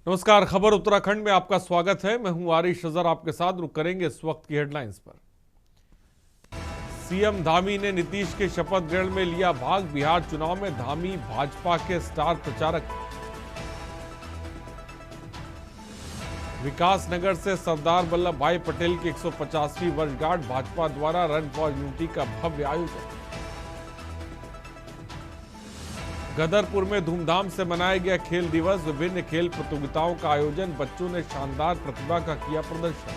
नमस्कार। खबर उत्तराखंड में आपका स्वागत है। मैं हूं आरिश अजहर, आपके साथ रुक करेंगे इस वक्त की हेडलाइंस पर। सीएम धामी ने नीतीश के शपथ ग्रहण में लिया भाग। बिहार चुनाव में धामी भाजपा के स्टार प्रचारक। विकासनगर से सरदार वल्लभ भाई पटेल की 150वीं वर्षगांठ, भाजपा द्वारा रन फॉर यूनिटी का भव्य आयोजन। गदरपुर में धूमधाम से मनाया गया खेल दिवस। विभिन्न खेल प्रतियोगिताओं का आयोजन, बच्चों ने शानदार प्रतिभा का किया प्रदर्शन।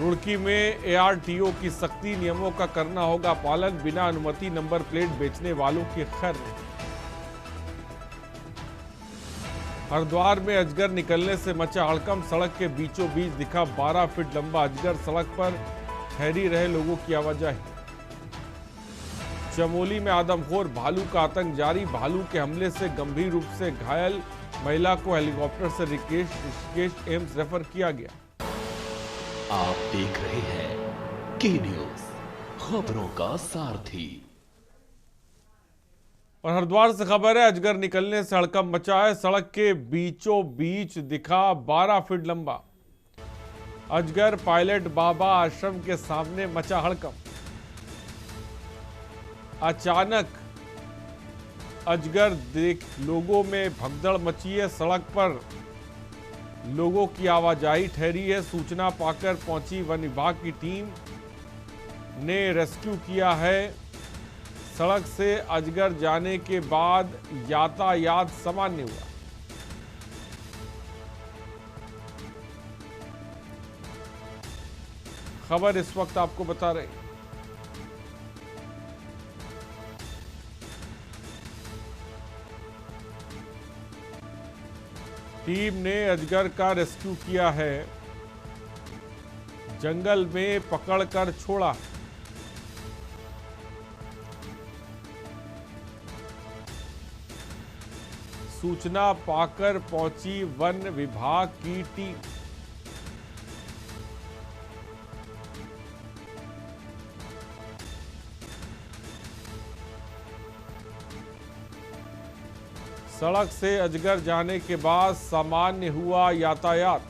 रुड़की में एआरटीओ की सख्ती, नियमों का करना होगा पालन, बिना अनुमति नंबर प्लेट बेचने वालों की खैर नहीं। हरिद्वार में अजगर निकलने से मचा हड़कंप, सड़क के बीचों बीच दिखा 12 फीट लंबा अजगर, सड़क पर ठहरी रहे लोगों की आवाजाही। चमोली में आदमखोर भालू का आतंक जारी, भालू के हमले से गंभीर रूप से घायल महिला को हेलीकॉप्टर से ऋषिकेश एम्स रेफर किया गया। आप देख रहे हैं के न्यूज, खबरों का सारथी। और हरिद्वार से खबर है, अजगर निकलने से हड़कंप मचा है, सड़क के बीचों बीच दिखा 12 फीट लंबा अजगर, पायलट बाबा आश्रम के सामने मचा हड़कंप। अचानक अजगर देख लोगों में भगदड़ मची है, सड़क पर लोगों की आवाजाही ठहरी है। सूचना पाकर पहुंची वन विभाग की टीम ने रेस्क्यू किया है। सड़क से अजगर जाने के बाद यातायात सामान्य हुआ। खबर इस वक्त आपको बता रहे हैं। टीम ने अजगर का रेस्क्यू किया है, जंगल में पकड़कर छोड़ा। सूचना पाकर पहुंची वन विभाग की टीम। सड़क से अजगर जाने के बाद सामान्य हुआ यातायात।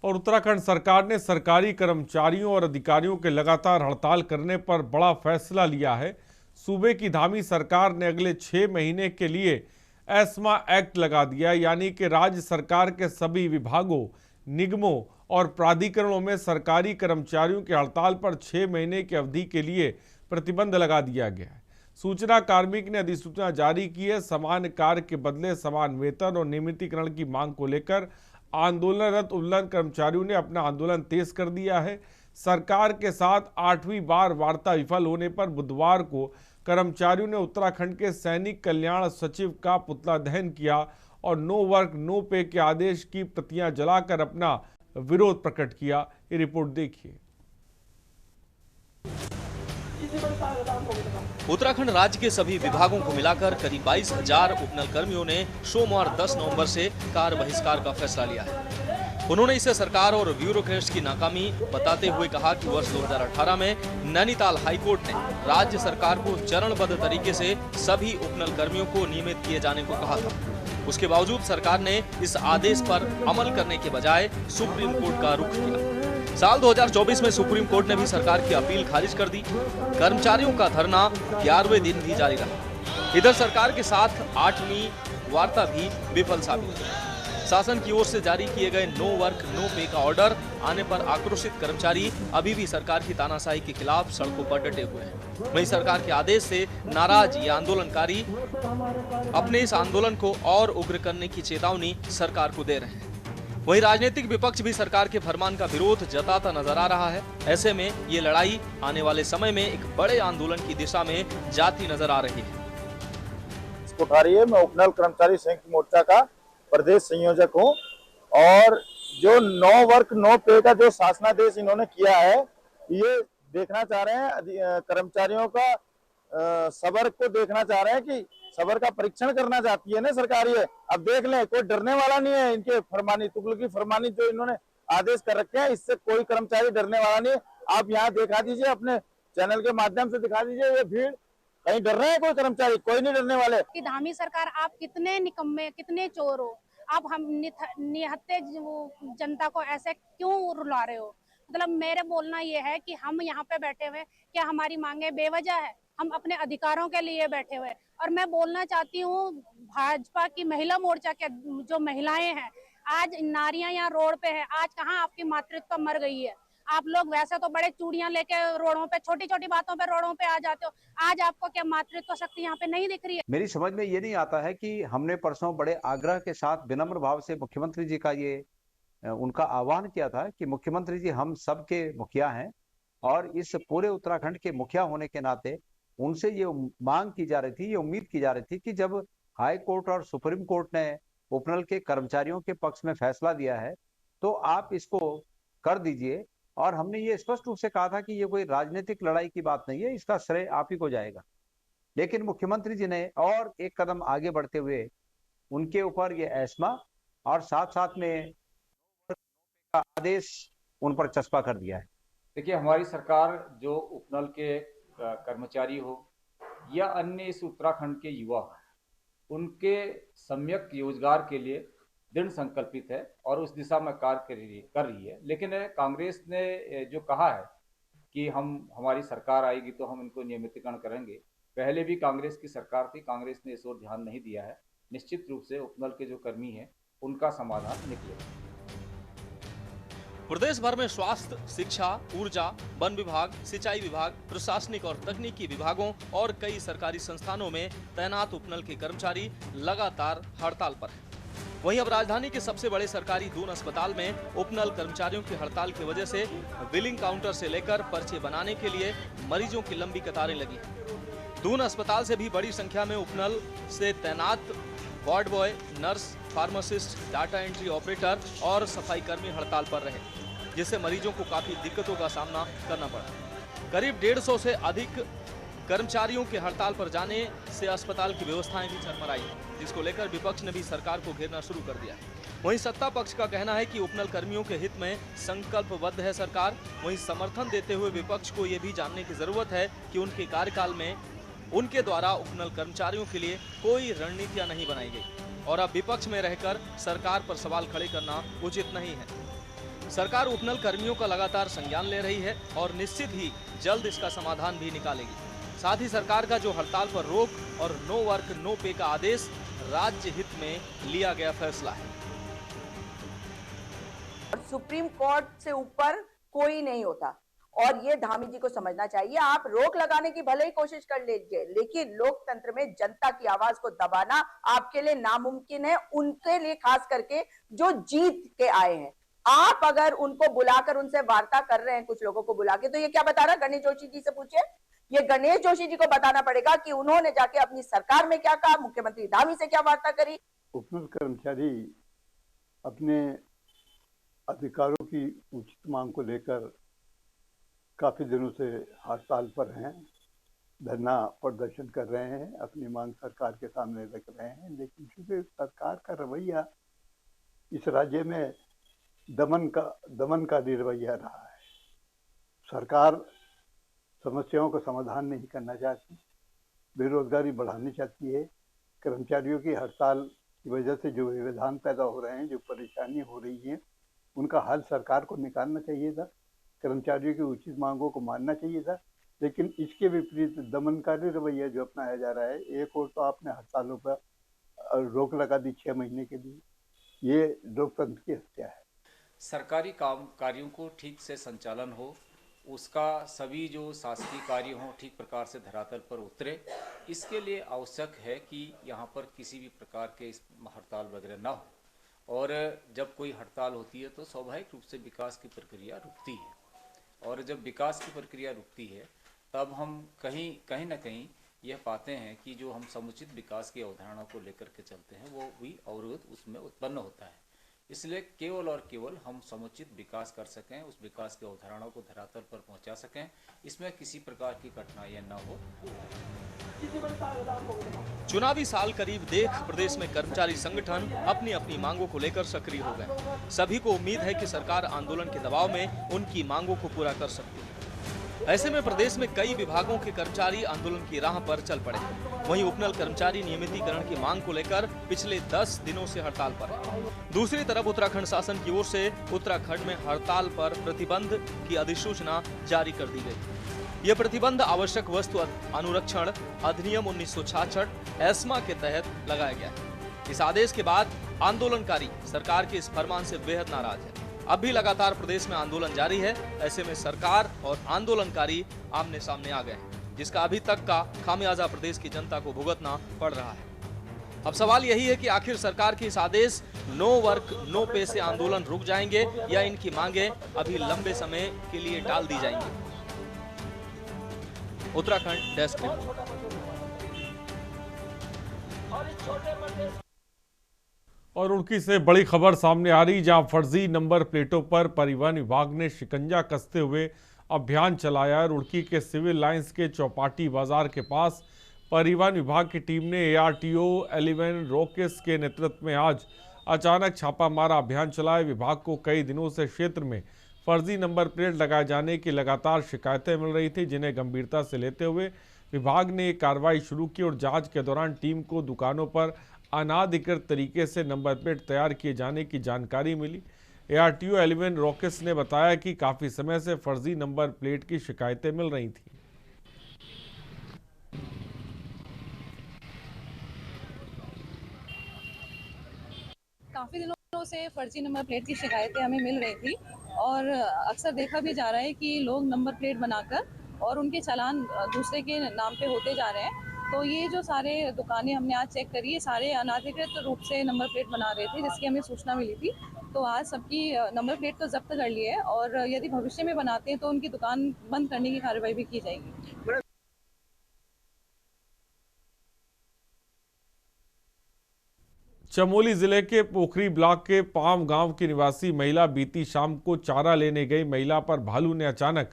और उत्तराखंड सरकार ने सरकारी कर्मचारियों और अधिकारियों के लगातार हड़ताल करने पर बड़ा फैसला लिया है। सूबे की धामी सरकार ने अगले 6 महीने के लिए एस्मा एक्ट लगा दिया, यानी कि राज्य सरकार के सभी विभागों, निगमों और प्राधिकरणों में सरकारी कर्मचारियों की हड़ताल पर 6 महीने की अवधि के लिए प्रतिबंध लगा दिया गया है। सूचना कार्मिक ने अधिसूचना जारी की है। समान कार्य के बदले समान वेतन और नियमितीकरण की मांग को लेकर आंदोलनरत उल्लंघन कर्मचारियों ने अपना आंदोलन तेज कर दिया है। सरकार के साथ 8वीं बार वार्ता विफल होने पर बुधवार को कर्मचारियों ने उत्तराखंड के सैनिक कल्याण सचिव का पुतला दहन किया और नो वर्क नो पे के आदेश की प्रतियां जलाकर अपना विरोध प्रकट किया। ये रिपोर्ट देखिए। उत्तराखंड राज्य के सभी विभागों को मिलाकर करीब 22,000 उपनल कर्मियों ने सोमवार 10 नवंबर से कार्य बहिष्कार का फैसला लिया है। उन्होंने इसे सरकार और ब्यूरोक्रेट्स की नाकामी बताते हुए कहा कि वर्ष 2018 में नैनीताल हाईकोर्ट ने राज्य सरकार को चरणबद्ध तरीके से सभी उपनल कर्मियों को नियमित किए जाने को कहा था। उसके बावजूद सरकार ने इस आदेश पर अमल करने के बजाय सुप्रीम कोर्ट का रुख किया। साल 2024 में सुप्रीम कोर्ट ने भी सरकार की अपील खारिज कर दी। कर्मचारियों का धरना 11वें दिन भी जारी रहा। इधर सरकार के साथ 8वीं वार्ता भी विफल साबित हुई। शासन की ओर से जारी किए गए नो वर्क नो पे का ऑर्डर आने पर आक्रोशित कर्मचारी अभी भी सरकार की तानाशाही के खिलाफ सड़कों पर डटे हुए हैं। वहीं सरकार के आदेश से नाराज ये आंदोलनकारी अपने इस आंदोलन को और उग्र करने की चेतावनी सरकार को दे रहे हैं। वहीं राजनीतिक विपक्ष भी सरकार के फरमान का विरोध जताता नजर आ रहा है। ऐसे में ये लड़ाई आने वाले समय में एक बड़े आंदोलन की दिशा में जाती नजर आ रही है। उठा रही है। मैं उपनल कर्मचारी संयुक्त मोर्चा का प्रदेश संयोजक हूं और जो नो वर्क नो पे का जो शासनादेश इन्होंने किया है, ये देखना चाह रहे हैं कर्मचारियों का सबर को देखना चाह रहे हैं कि सबर का परीक्षण करना चाहती है ना सरकार। ये अब देख लें, कोई डरने वाला नहीं है। इनके फरमानी तुगलकी फरमानी जो इन्होंने आदेश कर रखे हैं, इससे कोई कर्मचारी डरने वाला नहीं है। आप यहाँ दिखा दीजिए, अपने चैनल के माध्यम से दिखा दीजिए ये भीड़, कहीं डर रहे हैं कोई कर्मचारी? कोई नहीं डरने वाले। कि धामी सरकार, आप कितने निकम्मे, कितने चोर हो आप, हम निहत्ते जनता को ऐसे क्यों रुला रहे हो? मतलब मेरे बोलना ये है कि हम यहाँ पे बैठे हुए, क्या हमारी मांगे बेवजह है? हम अपने अधिकारों के लिए बैठे हुए। और मैं बोलना चाहती हूँ भाजपा की महिला मोर्चा के जो महिलाएं हैं, आज नारियां यहाँ रोड पे है, आज कहाँ आपकी मातृत्व मर गई है? आप लोग वैसे तो बड़े चूड़ियां लेके रोडों पे, छोटी छोटी बातों पे रोडों पे आ जाते हो, आज आपको क्या मातृत्व शक्ति यहाँ पे नहीं दिख रही है? मेरी समझ में ये नहीं आता है कि हमने परसों बड़े आग्रह के साथ विनम्र भाव से मुख्यमंत्री जी का ये उनका आह्वान किया था कि मुख्यमंत्री जी हम सबके मुखिया हैं और इस पूरे उत्तराखंड के मुखिया होने के नाते उनसे ये मांग की जा रही थी, ये उम्मीद की जा रही थी कि जब हाई कोर्ट और सुप्रीम कोर्ट ने उपनल के कर्मचारियों के पक्ष में फैसला दिया है तो आप इसको कर दीजिए। और हमने ये स्पष्ट रूप से कहा था कि ये कोई राजनीतिक लड़ाई की बात नहीं है, इसका श्रेय आप ही को जाएगा। लेकिन मुख्यमंत्री जी ने और एक कदम आगे बढ़ते हुए उनके ऊपर ये एस्मा और साथ साथ में का आदेश उन पर चस्पा कर दिया है। देखिए, हमारी सरकार जो उपनल के कर्मचारी हो या अन्य इस उत्तराखंड के युवा हो, उनके सम्यक रोजगार के लिए दृढ़ संकल्पित है और उस दिशा में कार्य कर रही है। लेकिन कांग्रेस ने जो कहा है कि हमारी सरकार आएगी तो हम इनको नियमितीकरण करेंगे, पहले भी कांग्रेस की सरकार थी, कांग्रेस ने इस ओर ध्यान नहीं दिया है। निश्चित रूप से उपनल के जो कर्मी हैं उनका समाधान निकलेगा। प्रदेश भर में स्वास्थ्य, शिक्षा, ऊर्जा, वन विभाग, सिंचाई विभाग, प्रशासनिक और तकनीकी विभागों और कई सरकारी संस्थानों में तैनात उपनल के कर्मचारी लगातार हड़ताल पर हैं। वहीं अब राजधानी के सबसे बड़े सरकारी दून अस्पताल में उपनल कर्मचारियों की हड़ताल की वजह से बिलिंग काउंटर से लेकर पर्चे बनाने के लिए मरीजों की लंबी कतारें लगी हैं। दून अस्पताल से भी बड़ी संख्या में उपनल से तैनात ward boy, nurse, pharmacist, data entry operator और सफाई कर्मी हड़ताल पर रहे, जिससे मरीजों को काफी दिक्कतों का सामना करना पड़ा। करीब 150 से अधिक कर्मचारियों के हड़ताल पर जाने से अस्पताल की व्यवस्थाएं भी चरमराई, जिसको लेकर विपक्ष ने भी सरकार को घेरना शुरू कर दिया। वहीं सत्ता पक्ष का कहना है कि उपनल कर्मियों के हित में संकल्पबद्ध है सरकार। वहीं समर्थन देते हुए विपक्ष को ये भी जानने की जरूरत है कि उनके कार्यकाल में उनके द्वारा उपनल कर्मचारियों के लिए कोई रणनीतियां नहीं बनाई गई और अब विपक्ष में रहकर सरकार पर सवाल खड़े करना उचित नहीं है। सरकार उपनल कर्मियों का लगातार संज्ञान ले रही है और निश्चित ही जल्द इसका समाधान भी निकालेगी। साथ ही सरकार का जो हड़ताल पर रोक और नो वर्क नो पे का आदेश राज्य हित में लिया गया फैसला है। और सुप्रीम कोर्ट से ऊपर कोई नहीं होता और ये धामी जी को समझना चाहिए। आप रोक लगाने की भले ही कोशिश कर लीजिए, लेकिन लोकतंत्र में जनता की आवाज को दबाना आपके लिए नामुमकिन है, उनके लिए खास करके जो जीत के आए हैं। आप अगर उनको बुलाकर उनसे वार्ता कर रहे हैं, कुछ लोगों को बुला के, तो ये क्या बता रहा? गणेश जोशी जी से पूछिए, ये गणेश जोशी जी को बताना पड़ेगा कि उन्होंने जाके अपनी सरकार में क्या कहा, मुख्यमंत्री धामी से क्या वार्ता करी। उपनल कर्मचारी अपने अधिकारों की उचित मांग को लेकर काफी दिनों से हड़ताल पर हैं, धरना प्रदर्शन कर रहे हैं, अपनी मांग सरकार के सामने रख रहे हैं। लेकिन चूंकि सरकार का रवैया इस राज्य में दमनकारी रवैया रहा है, सरकार समस्याओं का समाधान नहीं करना चाहती, बेरोजगारी बढ़ानी चाहती है। कर्मचारियों की हड़ताल की वजह से जो व्यवधान पैदा हो रहे हैं, जो परेशानी हो रही है, उनका हल सरकार को निकालना चाहिए था, कर्मचारियों की उचित मांगों को मानना चाहिए था। लेकिन इसके विपरीत दमनकारी रवैया जो अपनाया जा रहा है, एक और तो आपने हड़तालों पर रोक लगा दी 6 महीने के लिए, ये लोकतंत्र की हत्या है। सरकारी काम कार्यों को ठीक से संचालन हो, उसका सभी जो शासकीय कार्य हों ठीक प्रकार से धरातल पर उतरे, इसके लिए आवश्यक है कि यहाँ पर किसी भी प्रकार के इस हड़ताल वगैरह ना हो। और जब कोई हड़ताल होती है तो स्वाभाविक रूप से विकास की प्रक्रिया रुकती है, और जब विकास की प्रक्रिया रुकती है तब हम कहीं ना कहीं यह पाते हैं कि जो हम समुचित विकास की अवधारणा को लेकर के चलते हैं वो भी अवरोध उसमें उत्पन्न होता है। इसलिए केवल और केवल हम समुचित विकास कर सकें, उस विकास की अवधारणाओं को धरातल पर पहुंचा सकें, इसमें किसी प्रकार की कठिनाइयां न हो। चुनावी साल करीब देख प्रदेश में कर्मचारी संगठन अपनी अपनी मांगों को लेकर सक्रिय हो गए। सभी को उम्मीद है कि सरकार आंदोलन के दबाव में उनकी मांगों को पूरा कर सकती है। ऐसे में प्रदेश में कई विभागों के कर्मचारी आंदोलन की राह पर चल पड़े। वहीं उपनल कर्मचारी नियमितीकरण की मांग को लेकर पिछले 10 दिनों से हड़ताल पर है। दूसरी तरफ उत्तराखंड शासन की ओर से उत्तराखंड में हड़ताल पर प्रतिबंध की अधिसूचना जारी कर दी गई। यह प्रतिबंध आवश्यक वस्तु अनुरक्षण अधिनियम 1966 एस्मा के तहत लगाया गया है। इस आदेश के बाद आंदोलनकारी सरकार के इस फरमान से बेहद नाराज है। अब भी लगातार प्रदेश में आंदोलन जारी है। ऐसे में सरकार और आंदोलनकारी आमने सामने आ गए हैं, जिसका अभी तक का खामियाजा प्रदेश की जनता को भुगतना पड़ रहा है। अब सवाल यही है कि आखिर सरकार के इस आदेश नो वर्क नो पे से आंदोलन रुक जाएंगे या इनकी मांगे अभी लंबे समय के लिए टाल दी जाएंगी। Uttarakhand desk report. और रुड़की से बड़ी खबर सामने आ रही, जहां फर्जी नंबर प्लेटों पर परिवहन विभाग ने शिकंजा कसते हुए अभियान चलाया। रुड़की के सिविल लाइंस के चौपाटी बाजार के पास परिवहन विभाग की टीम ने ARTO 11 रोकेस के नेतृत्व में आज अचानक छापा मारा अभियान चलाया। विभाग को कई दिनों से क्षेत्र में फर्जी नंबर प्लेट लगाए जाने की लगातार शिकायतें मिल रही थी, जिन्हें गंभीरता से लेते हुए विभाग ने कार्रवाई शुरू की और जांच के दौरान टीम को दुकानों पर अनाधिकृत तरीके से नंबर प्लेट तैयार किए जाने की जानकारी मिली। ARTO 11 रोकेस ने बताया कि काफी समय से फर्जी नंबर प्लेट की शिकायतें मिल रही थी। काफी दिनों से फर्जी नंबर प्लेट की शिकायतें हमें मिल रही थी और अक्सर देखा भी जा रहा है कि लोग नंबर प्लेट बनाकर और उनके चालान दूसरे के नाम पे होते जा रहे हैं। तो ये जो सारे दुकानें हमने आज चेक करी, ये सारे अनाधिकृत रूप से नंबर प्लेट बना रहे थे, जिसकी हमें सूचना मिली थी। तो आज सबकी नंबर प्लेट तो जब्त कर ली है और यदि भविष्य में बनाते हैं तो उनकी दुकान बंद करने की कार्रवाई भी की जाएगी। चमोली जिले के पोखरी ब्लॉक के पाम गांव की निवासी महिला बीती शाम को चारा लेने गई महिला पर भालू ने अचानक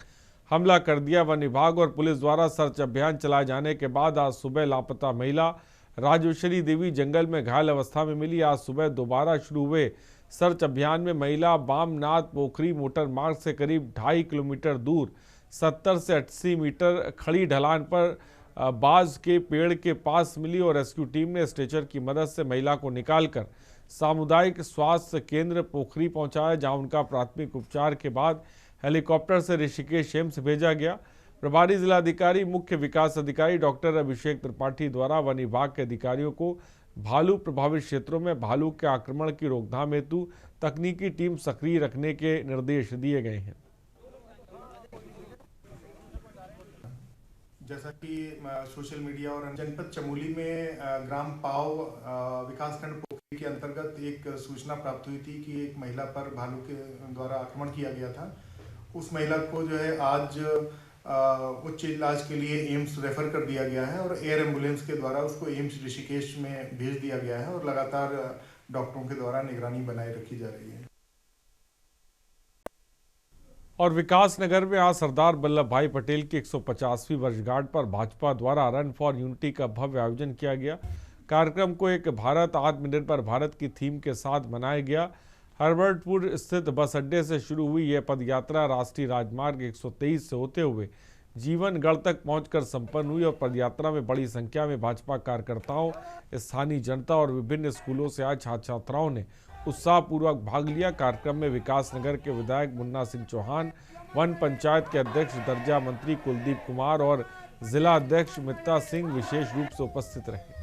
हमला कर दिया। वन विभाग और पुलिस द्वारा सर्च अभियान चलाए जाने के बाद आज सुबह लापता महिला राजेश्वरी देवी जंगल में घायल अवस्था में मिली। आज सुबह दोबारा शुरू हुए सर्च अभियान में महिला बामनाथ पोखरी मोटर मार्ग से करीब 2.5 किलोमीटर दूर 70 से 80 मीटर खड़ी ढलान पर बाज के पेड़ के पास मिली और रेस्क्यू टीम ने स्ट्रेचर की मदद से महिला को निकालकर सामुदायिक स्वास्थ्य केंद्र पोखरी पहुंचाया, जहां उनका प्राथमिक उपचार के बाद हेलीकॉप्टर से ऋषिकेश एम्स भेजा गया। प्रभारी जिलाधिकारी मुख्य विकास अधिकारी डॉक्टर अभिषेक त्रिपाठी द्वारा वन विभाग के अधिकारियों को भालू प्रभावित क्षेत्रों में भालू के आक्रमण की रोकथाम हेतु तकनीकी टीम सक्रिय रखने के निर्देश दिए गए हैं। जैसा कि सोशल मीडिया और जनपद चमोली में ग्राम पाव विकासखंड पोखरी के अंतर्गत एक सूचना प्राप्त हुई थी कि एक महिला पर भालू के द्वारा आक्रमण किया गया था। उस महिला को जो है आज उच्च इलाज के लिए एम्स रेफर कर दिया गया है और एयर एम्बुलेंस के द्वारा उसको एम्स ऋषिकेश में भेज दिया गया है और लगातार डॉक्टरों के द्वारा निगरानी बनाए रखी जा रही है। और विकास नगर में आज सरदार वल्लभ भाई पटेल की 150वीं वर्षगांठ पर भाजपा द्वारा रन फॉर यूनिटी का भव्य आयोजन किया गया। कार्यक्रम को एक भारत आत्मनिर्भर भारत की थीम के साथ मनाया गया। हरबर्टपुर स्थित बस अड्डे से शुरू हुई यह पदयात्रा राष्ट्रीय राजमार्ग 123 से होते हुए जीवनगढ़ तक पहुंचकर संपन्न हुई और पदयात्रा में बड़ी संख्या में भाजपा कार्यकर्ताओं, स्थानीय जनता और विभिन्न स्कूलों से आए छात्र छात्राओं ने उत्साहपूर्वक भाग लिया। कार्यक्रम में विकास नगर के विधायक मुन्ना सिंह चौहान, वन पंचायत के अध्यक्ष दर्जा मंत्री कुलदीप कुमार और जिला अध्यक्ष मित्ता सिंह विशेष रूप से उपस्थित रहे।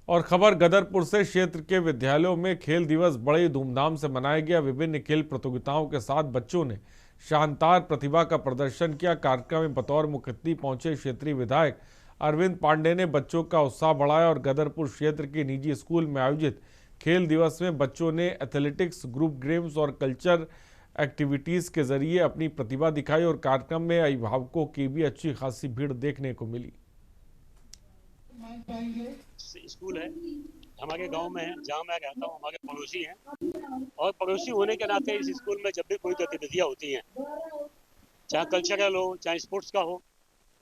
और खबर गदरपुर से, क्षेत्र के विद्यालयों में खेल दिवस बड़े धूमधाम से मनाया गया। विभिन्न खेल प्रतियोगिताओं के साथ बच्चों ने शानदार प्रतिभा का प्रदर्शन किया। कार्यक्रम में बतौर मुख्य अतिथि पहुंचे क्षेत्रीय विधायक अरविंद पांडे ने बच्चों का उत्साह बढ़ाया और गदरपुर क्षेत्र के निजी स्कूल में आयोजित खेल दिवस में बच्चों ने एथलेटिक्स, ग्रुप गेम्स और कल्चर एक्टिविटीज़ के जरिए अपनी प्रतिभा दिखाई और कार्यक्रम में अभिभावकों की भी अच्छी खासी भीड़ देखने को मिली। स्कूल है हमारे गांव में है, जहां मैं रहता हूं, हमारे पड़ोसी हैं और पड़ोसी होने के नाते इस स्कूल में जब भी कोई गतिविधियां होती हैं, चाहे कल्चरल हो चाहे स्पोर्ट्स का हो,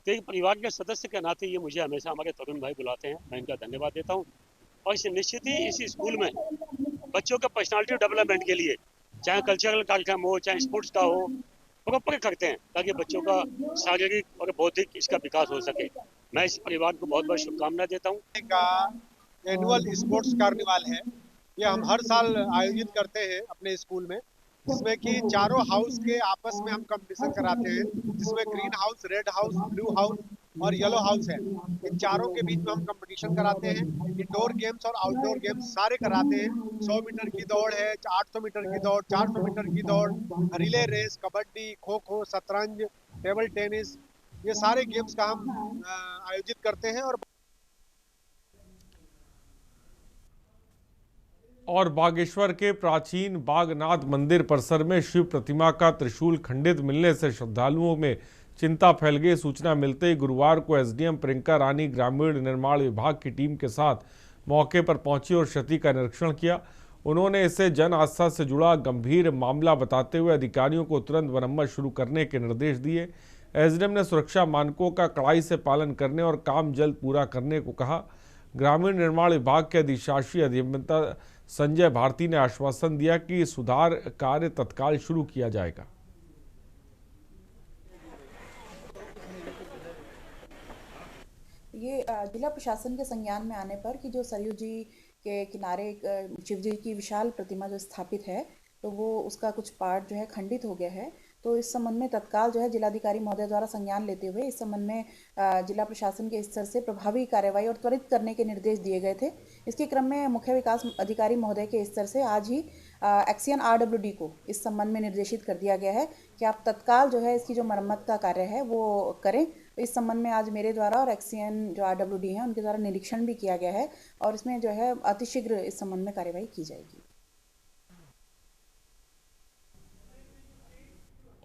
तो एक परिवार के सदस्य के नाते ये मुझे हमेशा हमारे तरुण भाई बुलाते हैं, मैं इनका धन्यवाद देता हूँ। और इस निश्चित ही इस स्कूल में बच्चों के पर्सनालिटी डेवलपमेंट के लिए चाहे कल्चरल कार्यक्रम हो चाहे स्पोर्ट्स का हो, प्रॉपर करते हैं ताकि बच्चों का शारीरिक और बौद्धिक इसका विकास हो सके। मैं इस परिवार को बहुत बहुत शुभकामनाएं देता हूँ। का एनुअल स्पोर्ट्स कार्निवाल है, ये हम हर साल आयोजित करते हैं अपने स्कूल में, जिसमें कि चारों हाउस के आपस में हम कंपटीशन कराते हैं, जिसमें green house, red house, blue house और येलो हाउस है। इन चारों के बीच में हम कंपटीशन कराते हैं, इंडोर गेम्स और आउटडोर गेम्स सारे कराते हैं। 100 मीटर की दौड़ है, 800 मीटर की दौड़, 400 मीटर की दौड़, रिले रेस, कबड्डी, खो खो, शतरंज, टेबल टेनिस, ये सारे गेम्स का हम आयोजित करते हैं। और बागेश्वर के प्राचीन बागनाथ मंदिर परिसर में शिव प्रतिमा का त्रिशूल खंडित मिलने से श्रद्धालुओं में चिंता फैल गई। सूचना मिलते ही गुरुवार को एसडीएम प्रियंका रानी ग्रामीण निर्माण विभाग की टीम के साथ मौके पर पहुंची और क्षति का निरीक्षण किया। उन्होंने इसे जन आस्था से जुड़ा गंभीर मामला बताते हुए अधिकारियों को तुरंत मरम्मत शुरू करने के निर्देश दिए। एसडीएम ने सुरक्षा मानकों का कड़ाई से पालन करने और काम जल्द पूरा करने को कहा। ग्रामीण निर्माण विभाग के अधिशासी अभियंता संजय भारती ने आश्वासन दिया कि सुधार कार्य तत्काल शुरू किया जाएगा। ये जिला प्रशासन के संज्ञान में आने पर कि जो सरयू जी के किनारे शिव जी की विशाल प्रतिमा जो स्थापित है, तो वो उसका कुछ पार्ट जो है खंडित हो गया है। तो इस संबंध में तत्काल जो है जिलाधिकारी महोदय द्वारा संज्ञान लेते हुए इस संबंध में जिला प्रशासन के स्तर से प्रभावी कार्रवाई और त्वरित करने के निर्देश दिए गए थे। इसके क्रम में मुख्य विकास अधिकारी महोदय के स्तर से आज ही एक्सियन RWD को इस संबंध में निर्देशित कर दिया गया है कि आप तत्काल जो है इसकी जो मरम्मत का कार्य है वो करें। इस संबंध में आज मेरे द्वारा और एक्सियन जो RWD हैं उनके द्वारा निरीक्षण भी किया गया है और इसमें जो है अतिशीघ्र इस संबंध में कार्रवाई की जाएगी।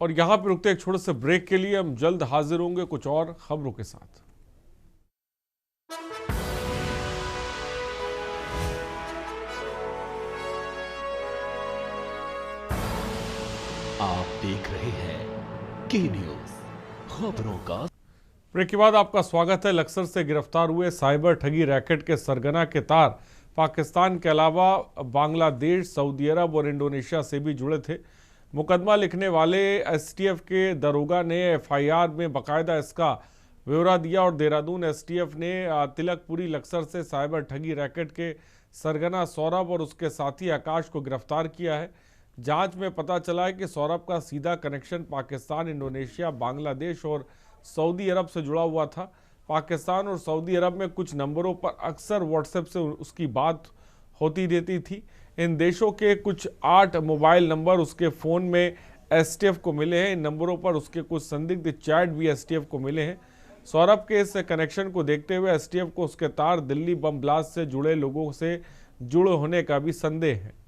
और यहाँ पर रुकते एक छोटे से ब्रेक के लिए, हम जल्द हाजिर होंगे कुछ और खबरों के साथ। आप देख रहे हैं के न्यूज खबरों का। ब्रेक के बाद आपका स्वागत है। लक्सर से गिरफ्तार हुए साइबर ठगी रैकेट के सरगना के तार पाकिस्तान के अलावा बांग्लादेश, सऊदी अरब और इंडोनेशिया से भी जुड़े थे। मुकदमा लिखने वाले एसटीएफ के दरोगा ने एफआईआर में बाकायदा इसका ब्यौरा दिया और देहरादून एसटीएफ ने तिलकपुरी लक्सर से साइबर ठगी रैकेट के सरगना सौरभ और उसके साथी आकाश को गिरफ्तार किया है। जांच में पता चला है कि सौरभ का सीधा कनेक्शन पाकिस्तान, इंडोनेशिया, बांग्लादेश और सऊदी अरब से जुड़ा हुआ था। पाकिस्तान और सऊदी अरब में कुछ नंबरों पर अक्सर व्हाट्सएप से उसकी बात होती रहती थी। इन देशों के कुछ 8 मोबाइल नंबर उसके फ़ोन में एसटीएफ को मिले हैं। इन नंबरों पर उसके कुछ संदिग्ध चैट भी एसटीएफ को मिले हैं। सौरभ के इस कनेक्शन को देखते हुए एसटीएफ को उसके तार दिल्ली बम ब्लास्ट से जुड़े लोगों से जुड़े होने का भी संदेह है।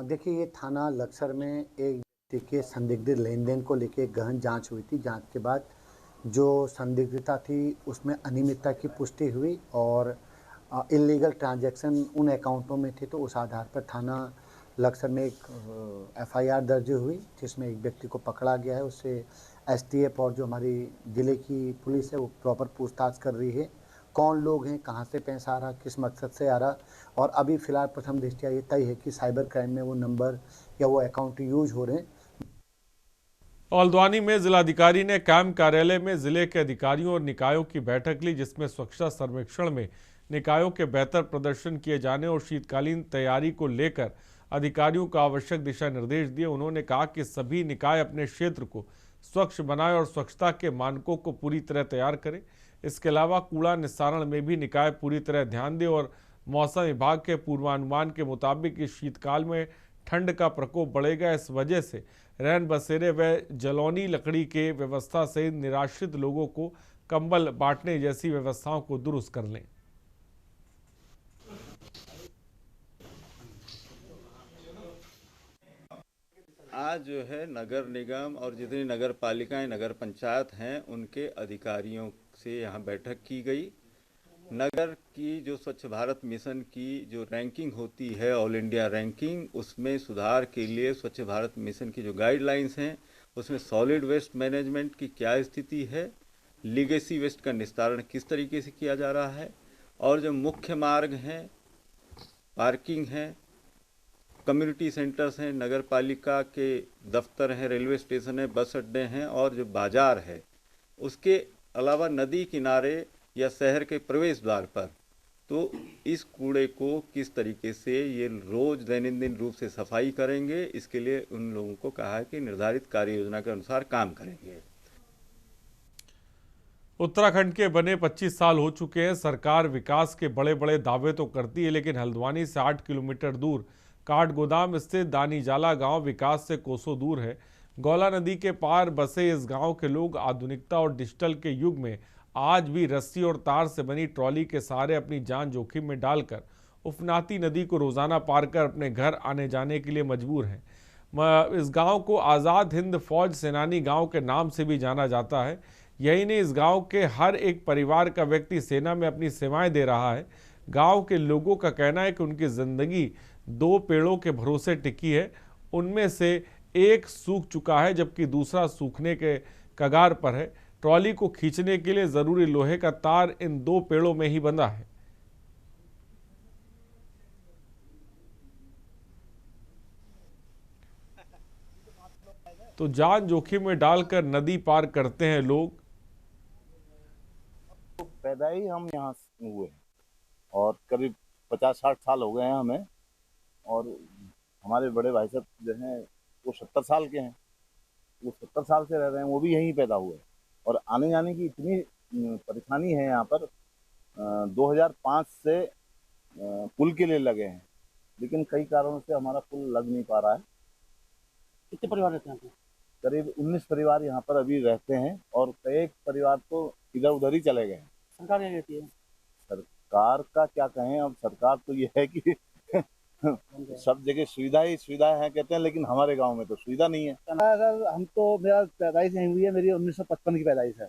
देखिए, ये थाना लक्सर में एक व्यक्ति के संदिग्ध लेन देन को लेकर गहन जांच हुई थी। जांच के बाद जो संदिग्धता थी उसमें अनियमितता की पुष्टि हुई और इलीगल ट्रांजैक्शन उन अकाउंटों में थे। तो उस आधार पर थाना लक्सर में एक एफआईआर दर्ज हुई, जिसमें एक व्यक्ति को पकड़ा गया है। उससे एसटीएफ और जो हमारी ज़िले की पुलिस है वो प्रॉपर पूछताछ कर रही है, कौन लोग हैं, कहां से पैसा आ रहा, किस मकसद से आ रहा। और अभी फ़िलहाल प्रथम दृष्टया ये तय है कि साइबर क्राइम में वो नंबर या वो अकाउंट यूज हो रहे हैं। हल्द्वानी में जिलाधिकारी ने कैंप कार्यालय में जिले के अधिकारियों और निकायों की बैठक ली, जिसमें स्वच्छता सर्वेक्षण में निकायों के बेहतर प्रदर्शन किए जाने और शीतकालीन तैयारी को लेकर अधिकारियों को आवश्यक दिशा निर्देश दिए। उन्होंने कहा कि सभी निकाय अपने क्षेत्र को स्वच्छ बनाएं और स्वच्छता के मानकों को पूरी तरह तैयार करें। इसके अलावा कूड़ा निस्तारण में भी निकाय पूरी तरह ध्यान दें और मौसम विभाग के पूर्वानुमान के मुताबिक इस शीतकाल में ठंड का प्रकोप बढ़ेगा। इस वजह से रैन बसेरे व जलौनी लकड़ी के व्यवस्था सहित निराश्रित लोगों को कंबल बांटने जैसी व्यवस्थाओं को दुरुस्त कर लें। आज जो है नगर निगम और जितनी नगर पालिकाएं नगर पंचायत हैं उनके अधिकारियों से यहाँ बैठक की गई। नगर की जो स्वच्छ भारत मिशन की जो रैंकिंग होती है ऑल इंडिया रैंकिंग, उसमें सुधार के लिए स्वच्छ भारत मिशन की जो गाइडलाइंस हैं उसमें सॉलिड वेस्ट मैनेजमेंट की क्या स्थिति है, लीगेसी वेस्ट का निस्तारण किस तरीके से किया जा रहा है, और जो मुख्य मार्ग हैं, पार्किंग है, कम्युनिटी सेंटर्स हैं, नगर पालिका के दफ्तर हैं, रेलवे स्टेशन है, बस अड्डे हैं, और जो बाज़ार है उसके अलावा नदी किनारे या शहर के प्रवेश द्वार पर, तो इस कूड़े को किस तरीके से ये रोज़ दैनंदिन रूप से सफाई करेंगे, इसके लिए उन लोगों को कहा है कि निर्धारित कार्य योजना के अनुसार काम करेंगे। उत्तराखंड के बने 25 साल हो चुके हैं। सरकार विकास के बड़े बड़े दावे तो करती है, लेकिन हल्द्वानी से 8 किलोमीटर दूर काठगोदाम स्थित दानीजाला गांव विकास से कोसों दूर है। गौला नदी के पार बसे इस गांव के लोग आधुनिकता और डिजिटल के युग में आज भी रस्सी और तार से बनी ट्रॉली के सहारे अपनी जान जोखिम में डालकर उफनाती नदी को रोजाना पार कर अपने घर आने जाने के लिए मजबूर हैं। इस गांव को आज़ाद हिंद फौज सेनानी गांव के नाम से भी जाना जाता है। यही नहीं, इस गांव के हर एक परिवार का व्यक्ति सेना में अपनी सेवाएं दे रहा है। गांव के लोगों का कहना है कि उनकी जिंदगी 2 पेड़ों के भरोसे टिकी है। उनमें से एक सूख चुका है जबकि दूसरा सूखने के कगार पर है। ट्रॉली को खींचने के लिए जरूरी लोहे का तार इन 2 पेड़ों में ही बंधा है। तो जान जोखिम में डालकर नदी पार करते हैं लोग। पैदा ही हम यहाँ हुए और करीब 50-60 साल हो गए हैं हमें, और हमारे बड़े भाई साहब जो हैं वो 70 साल के हैं, वो 70 साल से रह रहे हैं, वो भी यहीं पैदा हुए। और आने जाने की इतनी परेशानी है यहाँ पर। 2005 से पुल के लिए लगे हैं, लेकिन कई कारणों से हमारा पुल लग नहीं पा रहा है। कितने परिवार रहते हैं यहाँ पे? करीब 19 परिवार यहाँ पर अभी रहते हैं, और कई परिवार तो इधर उधर ही चले गए हैं। सरकार क्या कहती है? सरकार का क्या कहें, अब सरकार तो ये है कि सब जगह सुविधा ही सुविधा है कहते हैं, लेकिन हमारे गांव में तो सुविधा नहीं है। सर हम तो, मेरा पैदाइश यहीं हुई है, मेरी 1955 की पैदाइश है,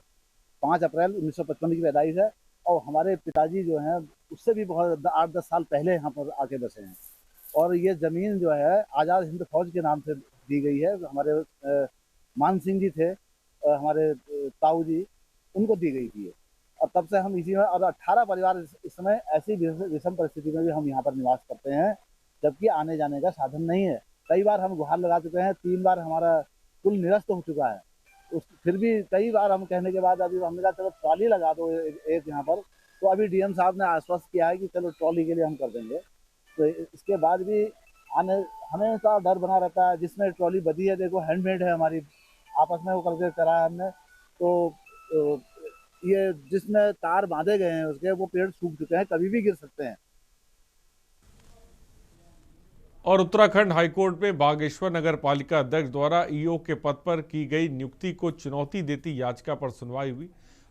5 अप्रैल 1955 की पैदाइश है। और हमारे पिताजी जो हैं उससे भी बहुत 8-10 साल पहले यहाँ पर आके बसे हैं। और ये ज़मीन जो है आज़ाद हिंद फौज के नाम से दी गई है। हमारे मान सिंह जी थे, हमारे ताऊ जी, उनको दी गई थी। और तब से हम इसी में, और 18 परिवार इस समय ऐसी विषम परिस्थिति में भी हम यहाँ पर निवास करते हैं, जबकि आने जाने का साधन नहीं है। कई बार हम गुहार लगा चुके हैं, 3 बार हमारा पुल निरस्त हो चुका है। फिर भी कई बार हम कहने के बाद अभी हमने कहा चलो ट्रॉली लगा दो एक यहाँ पर। तो अभी डीएम साहब ने आश्वस्त किया है कि चलो ट्रॉली के लिए हम कर देंगे। तो इसके बाद भी आने हमेशा डर बना रहता है। जिसमें ट्रॉली बदी है, देखो हैंडमेड है, हमारी आपस में वो करके करा है हमने। तो ये जिसमें तार बांधे गए हैं उसके, वो पेड़ सूख चुके हैं, कभी भी गिर सकते हैं। और उत्तराखंड हाईकोर्ट में बागेश्वर नगर पालिका अध्यक्ष द्वारा ईओ के पद पर की गई नियुक्ति को चुनौती देती याचिका पर सुनवाई हुई।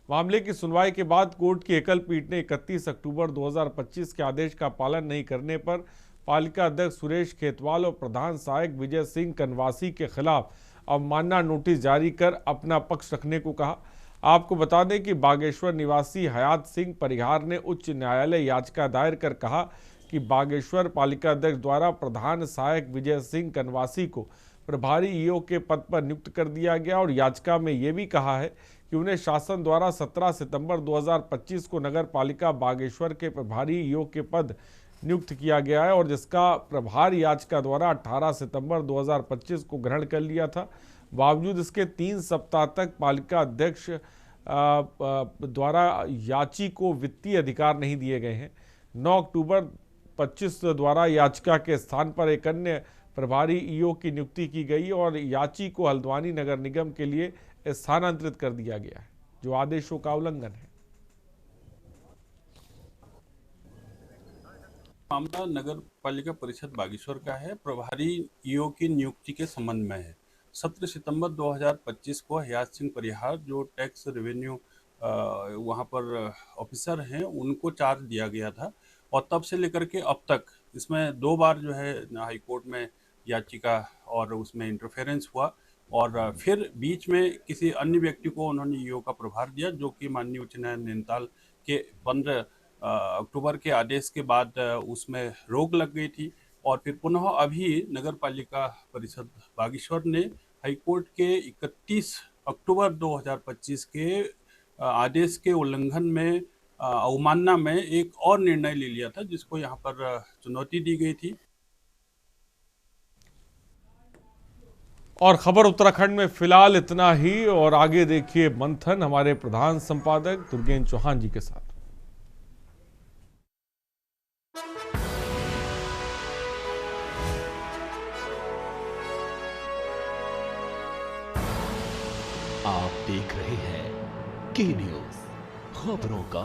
मामले की सुनवाई के बाद कोर्ट की एकल पीठ ने 31 अक्टूबर 2025 के आदेश का पालन नहीं करने पर पालिका अध्यक्ष सुरेश खेतवाल और प्रधान सहायक विजय सिंह कनवासी के खिलाफ अवमानना नोटिस जारी कर अपना पक्ष रखने को कहा। आपको बता दें कि बागेश्वर निवासी हयात सिंह परिहार ने उच्च न्यायालय याचिका दायर कर कहा कि बागेश्वर पालिका अध्यक्ष द्वारा प्रधान सहायक विजय सिंह कनवासी को प्रभारी ईओ के पद पर नियुक्त कर दिया गया। और याचिका में ये भी कहा है कि उन्हें शासन द्वारा 17 सितंबर 2025 को नगर पालिका बागेश्वर के प्रभारी ईओ के पद नियुक्त किया गया है, और जिसका प्रभार याचिका द्वारा 18 सितंबर 2025 को ग्रहण कर लिया था। बावजूद इसके 3 सप्ताह तक पालिका अध्यक्ष द्वारा याची को वित्तीय अधिकार नहीं दिए गए हैं। 9 अक्टूबर 25 द्वारा याचिका के स्थान पर एक अन्य प्रभारी ईओ की नियुक्ति की गई और याची को हल्द्वानी नगर निगम के लिए स्थानांतरित कर दिया गया है, जो आदेशों का उल्लंघन है। मामला नगर पालिका परिषद बागेश्वर का है। प्रभारी ईओ की नियुक्ति के संबंध में है। 17 सितंबर 2025 को हयात सिंह परिहार जो टैक्स रेवेन्यू वहाँ पर ऑफिसर हैं, उनको चार्ज दिया गया था। और तब से लेकर के अब तक इसमें 2 बार जो है हाई कोर्ट में याचिका और उसमें इंटरफेरेंस हुआ और फिर बीच में किसी अन्य व्यक्ति को उन्होंने ईओ का प्रभार दिया, जो कि माननीय उच्च न्यायालय नैनीताल के 15 अक्टूबर के आदेश के बाद उसमें रोक लग गई थी। और फिर पुनः अभी नगर पालिका परिषद बागेश्वर ने हाईकोर्ट के 31 अक्टूबर 2025 के आदेश के उल्लंघन में अवमानना में एक और निर्णय ले लिया था, जिसको यहाँ पर चुनौती दी गई थी। और खबर उत्तराखंड में फिलहाल इतना ही, और आगे देखिए मंथन हमारे प्रधान संपादक दुर्गेन्द्र चौहान जी के साथ। आप देख रहे हैं के न्यूज़, खबरों का